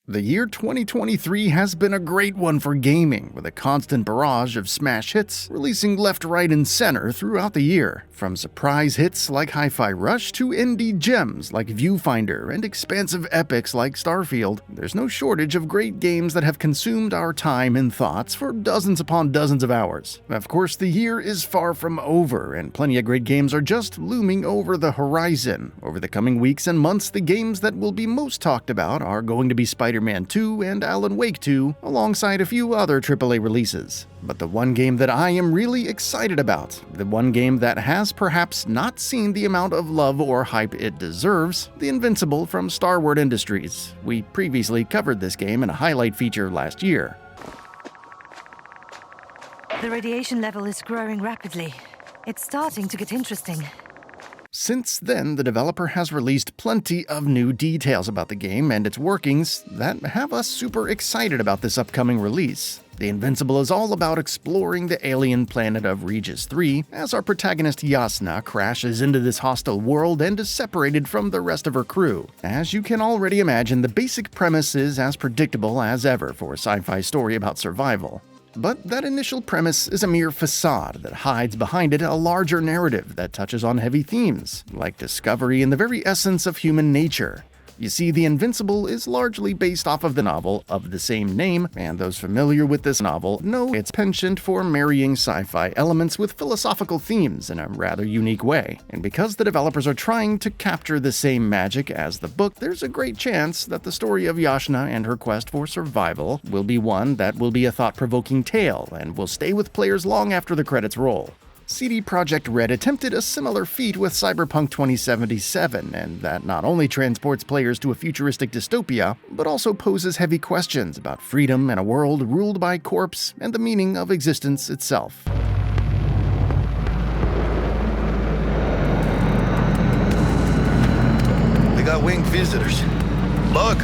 The year 2023 has been a great one for gaming, with a constant barrage of smash hits releasing left, right, and center throughout the year. From surprise hits like Hi-Fi Rush to indie gems like Viewfinder and expansive epics like Starfield, there's no shortage of great games that have consumed our time and thoughts for dozens upon dozens of hours. Of course, the year is far from over, and plenty of great games are just looming over the horizon. Over the coming weeks and months, the games that will be most talked about are going to be Spider-Man 2 and Alan Wake 2, alongside a few other AAA releases. But the one game that I am really excited about, the one game that has perhaps not seen the amount of love or hype it deserves, The Invincible from Starward Industries. We previously covered this game in a highlight feature last year. The radiation level is growing rapidly. It's starting to get interesting. Since then, the developer has released plenty of new details about the game and its workings that have us super excited about this upcoming release. The Invincible is all about exploring the alien planet of Regis 3 as our protagonist Yasna crashes into this hostile world and is separated from the rest of her crew. As you can already imagine, the basic premise is as predictable as ever for a sci-fi story about survival. But that initial premise is a mere facade that hides behind it a larger narrative that touches on heavy themes, like discovery and the very essence of human nature. You see, The Invincible is largely based off of the novel of the same name, and those familiar with this novel know its penchant for marrying sci-fi elements with philosophical themes in a rather unique way. And because the developers are trying to capture the same magic as the book, there's a great chance that the story of Yasna and her quest for survival will be one that will be a thought-provoking tale and will stay with players long after the credits roll. CD Projekt Red attempted a similar feat with Cyberpunk 2077, and that not only transports players to a futuristic dystopia, but also poses heavy questions about freedom in a world ruled by corpse and the meaning of existence itself. They got winged visitors. Bug.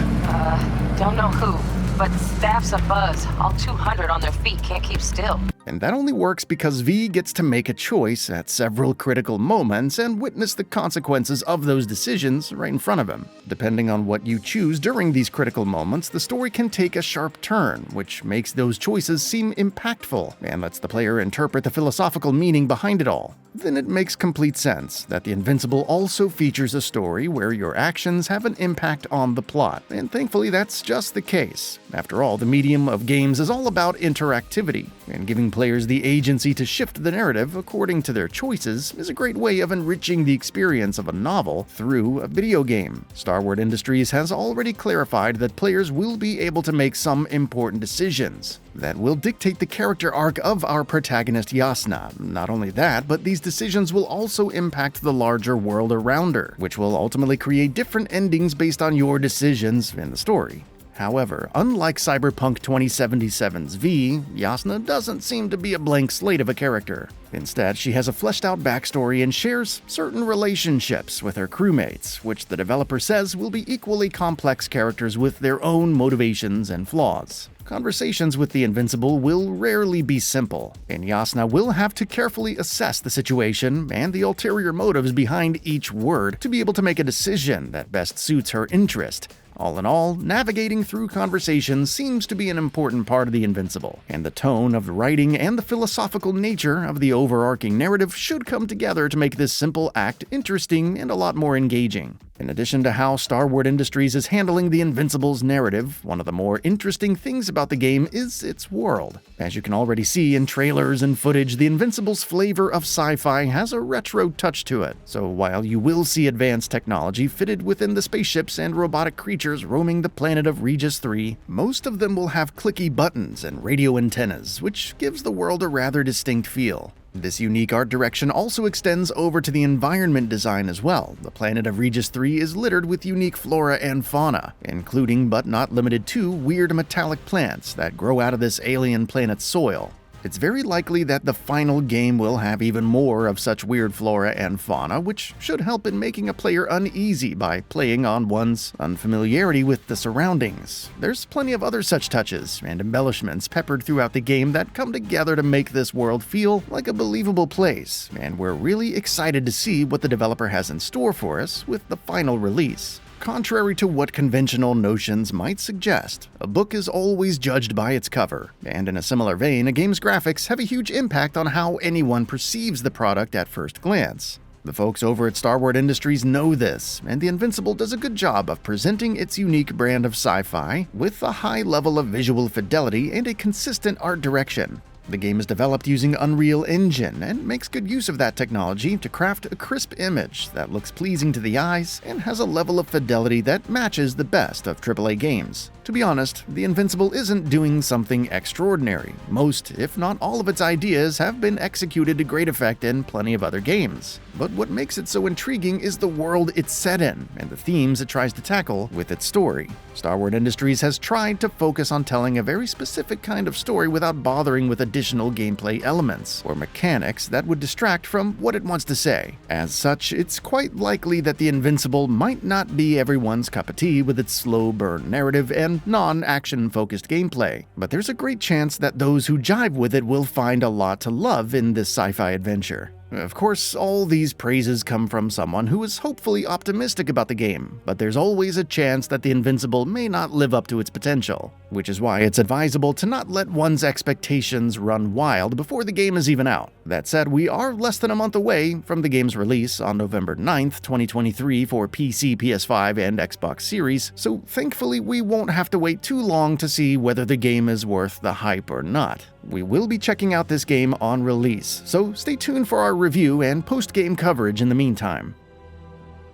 Don't know who, but staff's abuzz. All 200 on their feet can't keep still. And that only works because V gets to make a choice at several critical moments and witness the consequences of those decisions right in front of him. Depending on what you choose during these critical moments, the story can take a sharp turn, which makes those choices seem impactful and lets the player interpret the philosophical meaning behind it all. Then it makes complete sense that The Invincible also features a story where your actions have an impact on the plot, and thankfully that's just the case. After all, the medium of games is all about interactivity, and giving players the agency to shift the narrative according to their choices is a great way of enriching the experience of a novel through a video game. Starward Industries has already clarified that players will be able to make some important decisions that will dictate the character arc of our protagonist Yasna. Not only that, but these decisions will also impact the larger world around her, which will ultimately create different endings based on your decisions in the story. However, unlike Cyberpunk 2077's V, Yasna doesn't seem to be a blank slate of a character. Instead, she has a fleshed-out backstory and shares certain relationships with her crewmates, which the developer says will be equally complex characters with their own motivations and flaws. Conversations with the Invincible will rarely be simple, and Yasna will have to carefully assess the situation and the ulterior motives behind each word to be able to make a decision that best suits her interest. All in all, navigating through conversations seems to be an important part of The Invincible, and the tone of the writing and the philosophical nature of the overarching narrative should come together to make this simple act interesting and a lot more engaging. In addition to how Starward Industries is handling The Invincible's narrative, one of the more interesting things about the game is its world. As you can already see in trailers and footage, The Invincible's flavor of sci-fi has a retro touch to it. So while you will see advanced technology fitted within the spaceships and robotic creatures roaming the planet of Regis 3, most of them will have clicky buttons and radio antennas, which gives the world a rather distinct feel. This unique art direction also extends over to the environment design as well. The planet of Regis 3 is littered with unique flora and fauna, including but not limited to weird metallic plants that grow out of this alien planet's soil. It's very likely that the final game will have even more of such weird flora and fauna, which should help in making a player uneasy by playing on one's unfamiliarity with the surroundings. There's plenty of other such touches and embellishments peppered throughout the game that come together to make this world feel like a believable place, and we're really excited to see what the developer has in store for us with the final release. Contrary to what conventional notions might suggest, a book is always judged by its cover, and in a similar vein, a game's graphics have a huge impact on how anyone perceives the product at first glance. The folks over at Starward Industries know this, and The Invincible does a good job of presenting its unique brand of sci-fi with a high level of visual fidelity and a consistent art direction. The game is developed using Unreal Engine and makes good use of that technology to craft a crisp image that looks pleasing to the eyes and has a level of fidelity that matches the best of AAA games. To be honest, The Invincible isn't doing something extraordinary. Most, if not all of its ideas have been executed to great effect in plenty of other games. But what makes it so intriguing is the world it's set in and the themes it tries to tackle with its story. Starward Industries has tried to focus on telling a very specific kind of story without bothering with additional gameplay elements or mechanics that would distract from what it wants to say. As such, it's quite likely that The Invincible might not be everyone's cup of tea with its slow burn narrative and non-action focused gameplay, but there's a great chance that those who jive with it will find a lot to love in this sci-fi adventure. Of course, all these praises come from someone who is hopefully optimistic about the game, but there's always a chance that The Invincible may not live up to its potential, which is why it's advisable to not let one's expectations run wild before the game is even out. That said, we are less than a month away from the game's release on November 9th, 2023 for PC, PS5, and Xbox Series, so thankfully we won't have to wait too long to see whether the game is worth the hype or not. We will be checking out this game on release, so stay tuned for our review and post-game coverage in the meantime.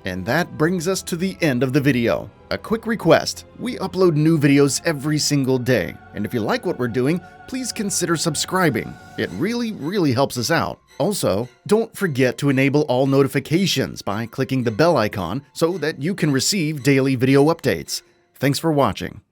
And that brings us to the end of the video. A quick request: we upload new videos every single day, and if you like what we're doing, please consider subscribing. It really helps us out. Also, don't forget to enable all notifications by clicking the bell icon so that you can receive daily video updates. Thanks for watching.